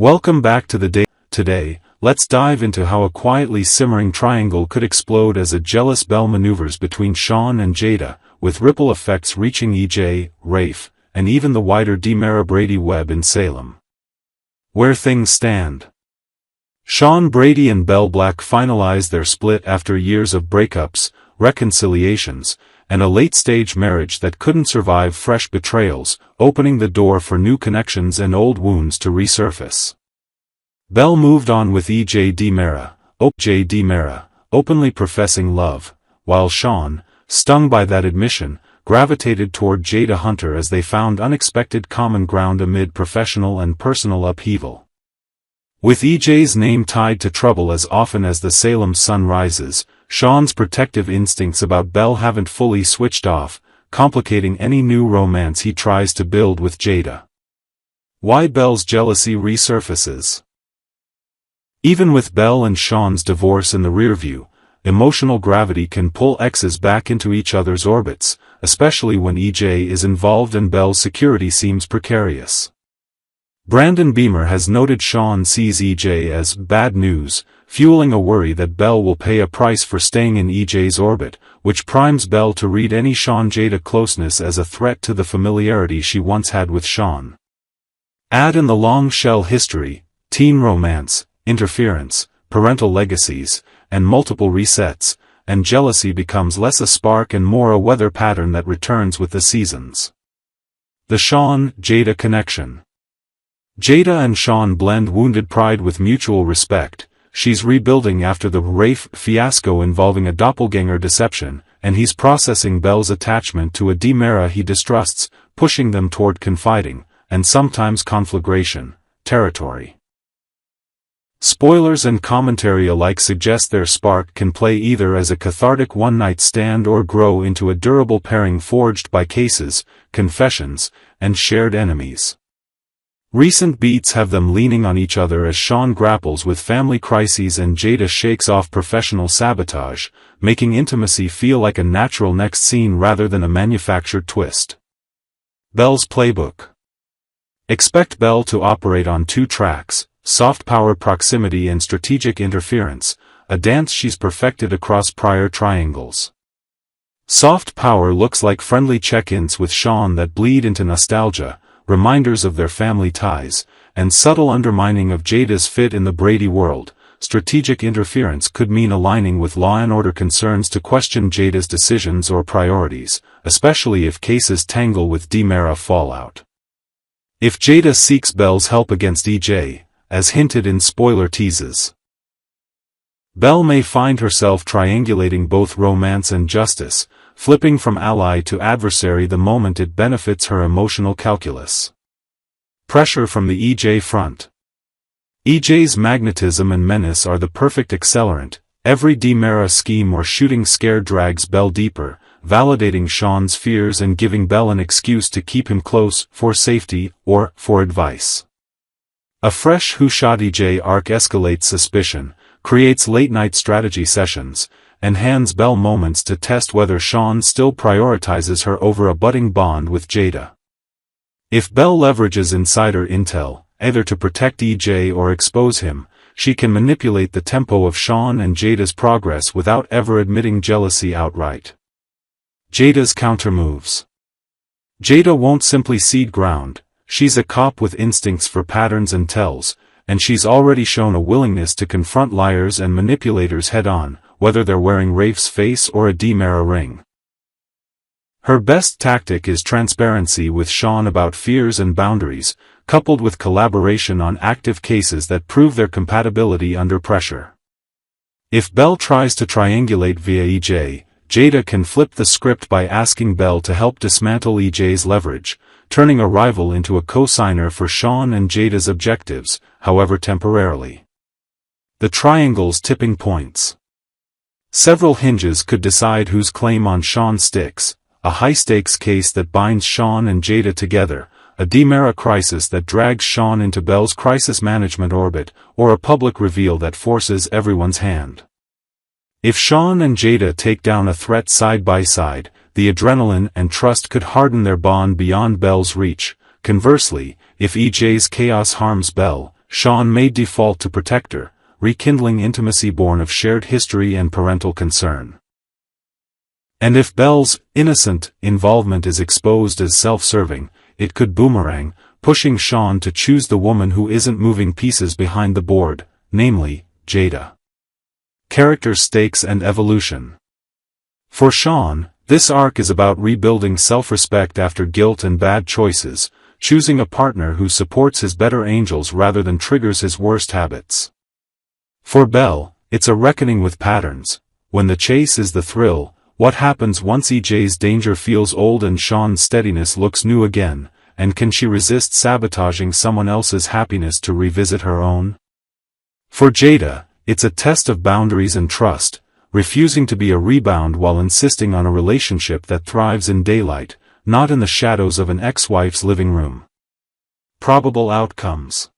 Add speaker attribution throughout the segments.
Speaker 1: Welcome back to the day. Today, let's dive into how a quietly simmering triangle could explode as a jealous Belle maneuvers between Shawn and Jada, with ripple effects reaching EJ, Rafe, and even the wider DiMera Brady web in Salem. Where things stand. Shawn Brady and Belle Black finalized their split after years of breakups, reconciliations, and a late-stage marriage that couldn't survive fresh betrayals, opening the door for new connections and old wounds to resurface. Belle moved on with EJ DiMera, openly professing love, while Shawn, stung by that admission, gravitated toward Jada Hunter as they found unexpected common ground amid professional and personal upheaval. With EJ's name tied to trouble as often as the Salem sun rises, Shawn's protective instincts about Belle haven't fully switched off, complicating any new romance he tries to build with Jada. Why Belle's jealousy resurfaces. Even with Belle and Shawn's divorce in the rearview, emotional gravity can pull exes back into each other's orbits, especially when EJ is involved and Belle's security seems precarious. Brandon Beamer has noted Shawn sees EJ as bad news, fueling a worry that Belle will pay a price for staying in EJ's orbit, which primes Belle to read any Shawn-Jada closeness as a threat to the familiarity she once had with Shawn. Add in the long shell history, teen romance, interference, parental legacies, and multiple resets, and jealousy becomes less a spark and more a weather pattern that returns with the seasons. The Shawn-Jada connection. Jada and Shawn blend wounded pride with mutual respect. She's rebuilding after the Rafe fiasco involving a doppelganger deception, and he's processing Belle's attachment to a DiMera he distrusts, pushing them toward confiding, and sometimes conflagration, territory. Spoilers and commentary alike suggest their spark can play either as a cathartic one-night stand or grow into a durable pairing forged by cases, confessions, and shared enemies. Recent beats have them leaning on each other as Shawn grapples with family crises and Jada shakes off professional sabotage, making intimacy feel like a natural next scene rather than a manufactured twist. Belle's playbook. Expect Belle to operate on two tracks, soft power proximity and strategic interference, a dance she's perfected across prior triangles. Soft power looks like friendly check-ins with Shawn that bleed into nostalgia, reminders of their family ties, and subtle undermining of Jada's fit in the Brady world. Strategic interference could mean aligning with law and order concerns to question Jada's decisions or priorities, especially if cases tangle with DiMera fallout. If Jada seeks Belle's help against EJ, as hinted in spoiler teases, Belle may find herself triangulating both romance and justice, flipping from ally to adversary the moment it benefits her emotional calculus. Pressure from the EJ front. EJ's magnetism and menace are the perfect accelerant. Every DiMera scheme or shooting scare drags Belle deeper, validating Shawn's fears and giving Belle an excuse to keep him close, for safety, or for advice. A fresh Who Shot EJ arc escalates suspicion, creates late-night strategy sessions, and hands Belle moments to test whether Shawn still prioritizes her over a budding bond with Jada. If Belle leverages insider intel, either to protect EJ or expose him, she can manipulate the tempo of Shawn and Jada's progress without ever admitting jealousy outright. Jada's countermoves. Jada won't simply cede ground, she's a cop with instincts for patterns and tells, and she's already shown a willingness to confront liars and manipulators head-on, whether they're wearing Rafe's face or a DiMera ring. Her best tactic is transparency with Shawn about fears and boundaries, coupled with collaboration on active cases that prove their compatibility under pressure. If Belle tries to triangulate via EJ, Jada can flip the script by asking Belle to help dismantle EJ's leverage, turning a rival into a co-signer for Shawn and Jada's objectives, however temporarily. The triangle's tipping points. Several hinges could decide whose claim on Shawn sticks: a high-stakes case that binds Shawn and Jada together, a DiMera crisis that drags Shawn into Belle's crisis management orbit, or a public reveal that forces everyone's hand. If Shawn and Jada take down a threat side by side, the adrenaline and trust could harden their bond beyond Belle's reach. Conversely, if EJ's chaos harms Belle, Shawn may default to protect her, rekindling intimacy born of shared history and parental concern. And if Belle's innocent involvement is exposed as self-serving, it could boomerang, pushing Shawn to choose the woman who isn't moving pieces behind the board, namely, Jada. Character stakes and evolution. For Shawn, this arc is about rebuilding self-respect after guilt and bad choices, choosing a partner who supports his better angels rather than triggers his worst habits. For Belle, it's a reckoning with patterns. When the chase is the thrill, what happens once EJ's danger feels old and Shawn's steadiness looks new again, and can she resist sabotaging someone else's happiness to revisit her own? For Jada, it's a test of boundaries and trust, refusing to be a rebound while insisting on a relationship that thrives in daylight, not in the shadows of an ex-wife's living room. Probable outcomes.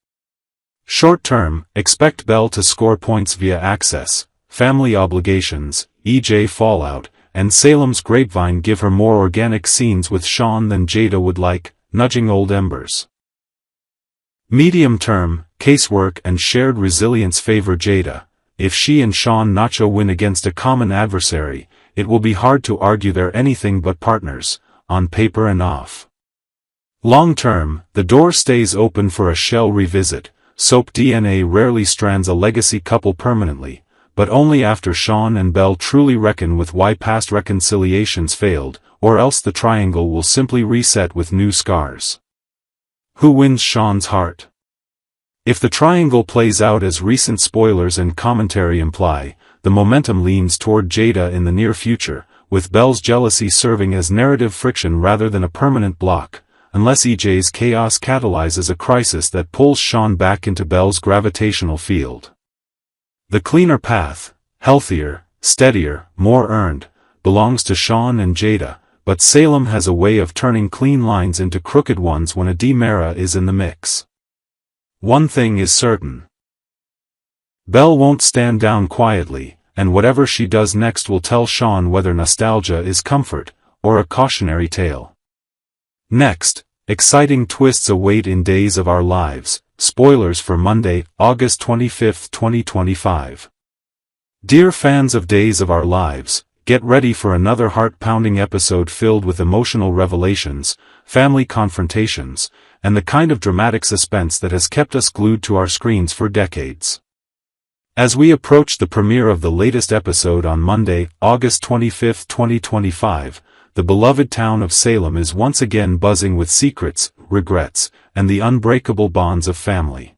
Speaker 1: Short term, expect Belle to score points via access, family obligations, EJ fallout, and Salem's grapevine give her more organic scenes with Shawn than Jada would like, nudging old embers. Medium term, casework and shared resilience favor Jada. If she and Shawn Nacho win against a common adversary, it will be hard to argue they're anything but partners, on paper and off. Long term, the door stays open for a Shell revisit. Soap DNA rarely strands a legacy couple permanently, but only after Shawn and Belle truly reckon with why past reconciliations failed, or else the triangle will simply reset with new scars. Who wins Shawn's heart? If the triangle plays out as recent spoilers and commentary imply, the momentum leans toward Jada in the near future, with Belle's jealousy serving as narrative friction rather than a permanent block, unless EJ's chaos catalyzes a crisis that pulls Shawn back into Belle's gravitational field. The cleaner path, healthier, steadier, more earned, belongs to Shawn and Jada, but Salem has a way of turning clean lines into crooked ones when a DiMera is in the mix. One thing is certain. Belle won't stand down quietly, and whatever she does next will tell Shawn whether nostalgia is comfort, or a cautionary tale. Next, exciting twists await in Days of Our Lives. Spoilers for Monday, August 25, 2025. Dear fans of Days of Our Lives, get ready for another heart-pounding episode filled with emotional revelations, family confrontations, and the kind of dramatic suspense that has kept us glued to our screens for decades. As we approach the premiere of the latest episode on Monday, August 25, 2025, the beloved town of Salem is once again buzzing with secrets, regrets, and the unbreakable bonds of family.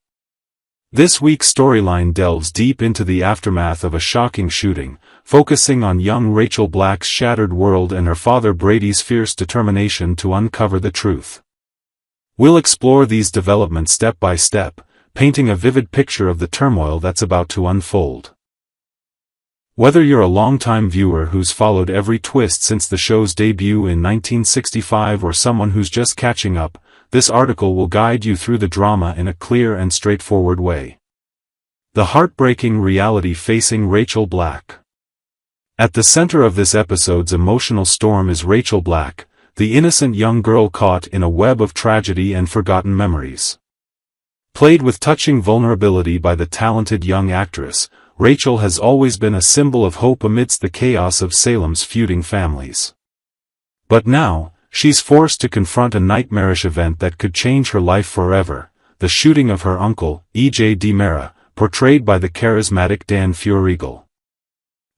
Speaker 1: This week's storyline delves deep into the aftermath of a shocking shooting, focusing on young Rachel Black's shattered world and her father Brady's fierce determination to uncover the truth. We'll explore these developments step by step, painting a vivid picture of the turmoil that's about to unfold. Whether you're a longtime viewer who's followed every twist since the show's debut in 1965 or someone who's just catching up, this article will guide you through the drama in a clear and straightforward way. The heartbreaking reality facing Rachel Black. At the center of this episode's emotional storm is Rachel Black, the innocent young girl caught in a web of tragedy and forgotten memories. Played with touching vulnerability by the talented young actress, Rachel has always been a symbol of hope amidst the chaos of Salem's feuding families. But now, she's forced to confront a nightmarish event that could change her life forever, the shooting of her uncle, E.J. DiMera, portrayed by the charismatic Dan Furigal.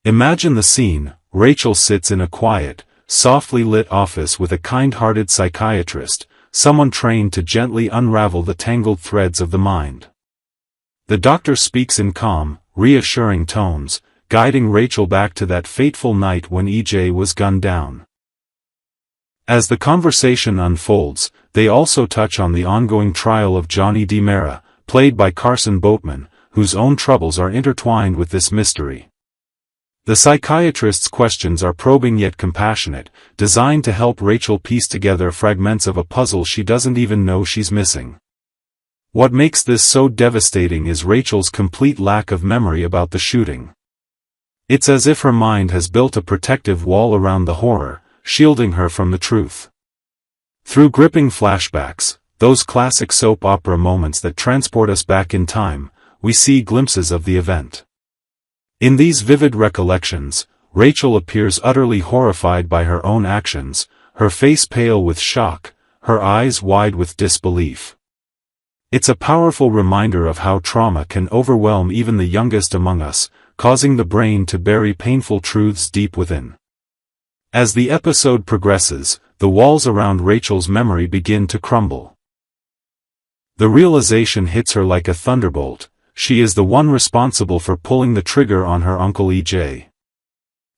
Speaker 1: Imagine the scene. Rachel sits in a quiet, softly lit office with a kind-hearted psychiatrist, someone trained to gently unravel the tangled threads of the mind. The doctor speaks in calm, reassuring tones, guiding Rachel back to that fateful night when EJ was gunned down. As the conversation unfolds, they also touch on the ongoing trial of Johnny DiMera, played by Carson Boatman, whose own troubles are intertwined with this mystery. The psychiatrist's questions are probing yet compassionate, designed to help Rachel piece together fragments of a puzzle she doesn't even know she's missing. What makes this so devastating is Rachel's complete lack of memory about the shooting. It's as if her mind has built a protective wall around the horror, shielding her from the truth. Through gripping flashbacks, those classic soap opera moments that transport us back in time, we see glimpses of the event. In these vivid recollections, Rachel appears utterly horrified by her own actions, her face pale with shock, her eyes wide with disbelief. It's a powerful reminder of how trauma can overwhelm even the youngest among us, causing the brain to bury painful truths deep within. As the episode progresses, the walls around Rachel's memory begin to crumble. The realization hits her like a thunderbolt: she is the one responsible for pulling the trigger on her uncle EJ.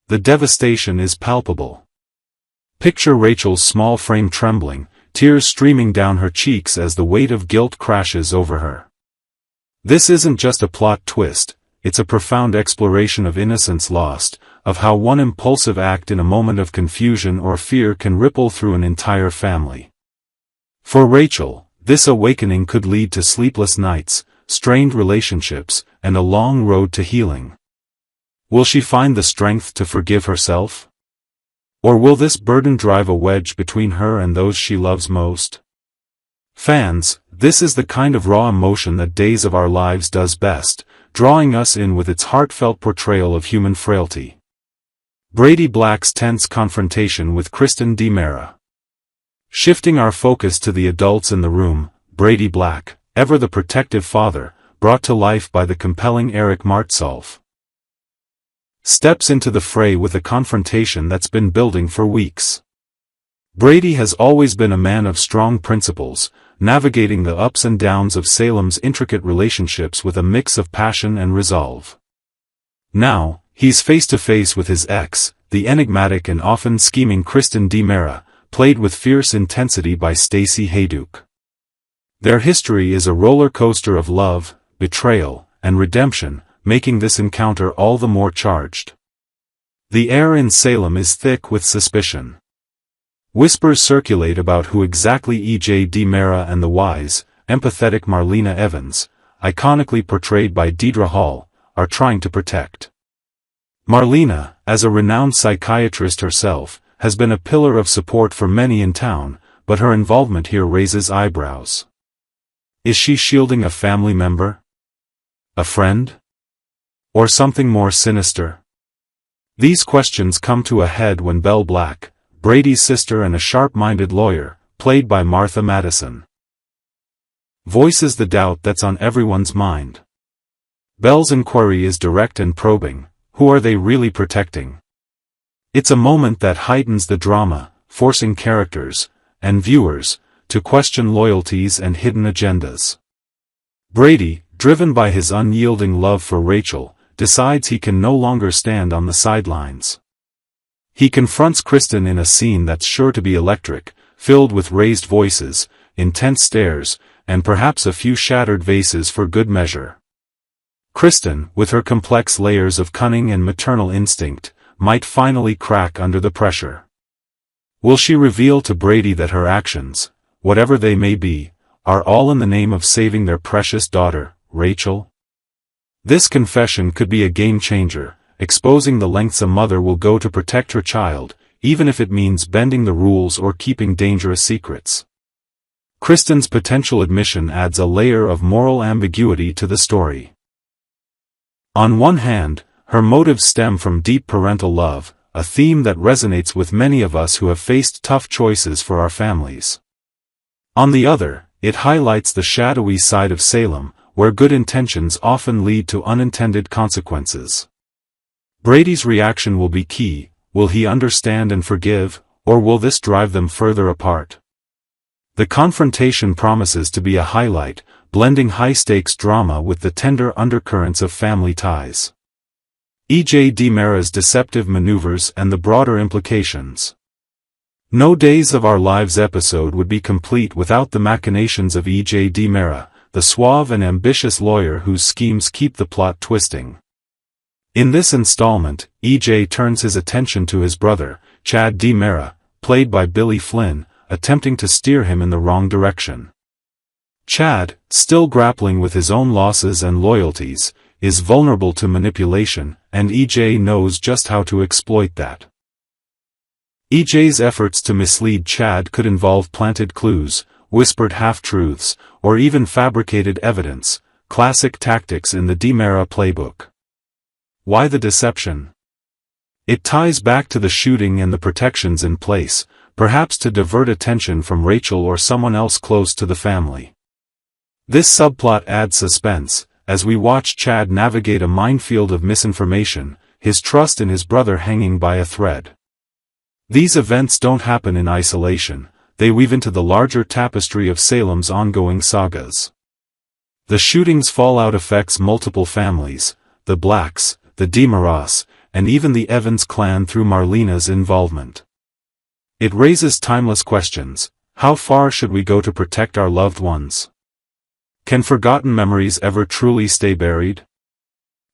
Speaker 1: The devastation is palpable. Picture Rachel's small frame trembling, tears streaming down her cheeks as the weight of guilt crashes over her. This isn't just a plot twist, it's a profound exploration of innocence lost, of how one impulsive act in a moment of confusion or fear can ripple through an entire family. For Rachel, this awakening could lead to sleepless nights, strained relationships, and a long road to healing. Will she find the strength to forgive herself? Or will this burden drive a wedge between her and those she loves most? Fans, this is the kind of raw emotion that Days of Our Lives does best, drawing us in with its heartfelt portrayal of human frailty. Brady Black's tense confrontation with Kristen DiMera. Shifting our focus to the adults in the room, Brady Black, ever the protective father, brought to life by the compelling Eric Martsolf, steps into the fray with a confrontation that's been building for weeks. Brady has always been a man of strong principles, navigating the ups and downs of Salem's intricate relationships with a mix of passion and resolve. Now, he's face to face with his ex, the enigmatic and often scheming Kristen DiMera, played with fierce intensity by Stacey Hayduke. Their history is a roller coaster of love, betrayal, and redemption, making this encounter all the more charged. The air in Salem is thick with suspicion. Whispers circulate about who exactly EJ DiMera and the wise, empathetic Marlena Evans, iconically portrayed by Deidre Hall, are trying to protect. Marlena, as a renowned psychiatrist herself, has been a pillar of support for many in town, but her involvement here raises eyebrows. Is she shielding a family member? A friend? Or something more sinister? These questions come to a head when Belle Black, Brady's sister and a sharp-minded lawyer, played by Martha Madison, voices the doubt that's on everyone's mind. Belle's inquiry is direct and probing: who are they really protecting? It's a moment that heightens the drama, forcing characters, and viewers, to question loyalties and hidden agendas. Brady, driven by his unyielding love for Rachel, decides he can no longer stand on the sidelines. He confronts Kristen in a scene that's sure to be electric, filled with raised voices, intense stares, and perhaps a few shattered vases for good measure. Kristen, with her complex layers of cunning and maternal instinct, might finally crack under the pressure. Will she reveal to Brady that her actions, whatever they may be, are all in the name of saving their precious daughter, Rachel? This confession could be a game-changer, exposing the lengths a mother will go to protect her child, even if it means bending the rules or keeping dangerous secrets. Kristen's potential admission adds a layer of moral ambiguity to the story. On one hand, her motives stem from deep parental love, a theme that resonates with many of us who have faced tough choices for our families. On the other, it highlights the shadowy side of Salem, where good intentions often lead to unintended consequences. Brady's reaction will be key: will he understand and forgive, or will this drive them further apart? The confrontation promises to be a highlight, blending high-stakes drama with the tender undercurrents of family ties. EJ DiMera's deceptive maneuvers and the broader implications. No Days of Our Lives episode would be complete without the machinations of EJ DiMera, the suave and ambitious lawyer whose schemes keep the plot twisting. In this installment, EJ turns his attention to his brother, Chad DiMera, played by Billy Flynn, attempting to steer him in the wrong direction. Chad, still grappling with his own losses and loyalties, is vulnerable to manipulation, and EJ knows just how to exploit that. EJ's efforts to mislead Chad could involve planted clues, whispered half-truths, or even fabricated evidence, classic tactics in the DiMera playbook. Why the deception? It ties back to the shooting and the protections in place, perhaps to divert attention from Rachel or someone else close to the family. This subplot adds suspense, as we watch Chad navigate a minefield of misinformation, his trust in his brother hanging by a thread. These events don't happen in isolation, they weave into the larger tapestry of Salem's ongoing sagas. The shooting's fallout affects multiple families, the Blacks, the DiMeras, and even the Evans clan through Marlena's involvement. It raises timeless questions: how far should we go to protect our loved ones? Can forgotten memories ever truly stay buried?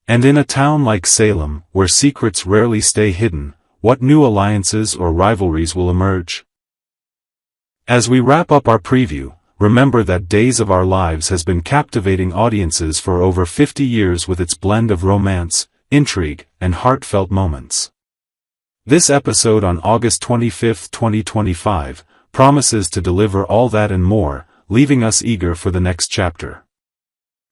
Speaker 1: And in a town like Salem, where secrets rarely stay hidden, what new alliances or rivalries will emerge? As we wrap up our preview, remember that Days of Our Lives has been captivating audiences for over 50 years with its blend of romance, intrigue, and heartfelt moments. This episode on August 25, 2025, promises to deliver all that and more, leaving us eager for the next chapter.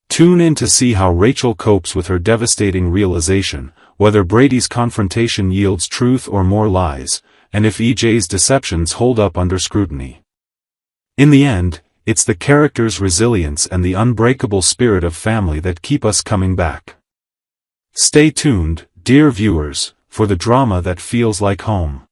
Speaker 1: Tune in to see how Rachel copes with her devastating realization, whether Brady's confrontation yields truth or more lies, and if EJ's deceptions hold up under scrutiny. In the end, it's the characters' resilience and the unbreakable spirit of family that keep us coming back. Stay tuned, dear viewers, for the drama that feels like home.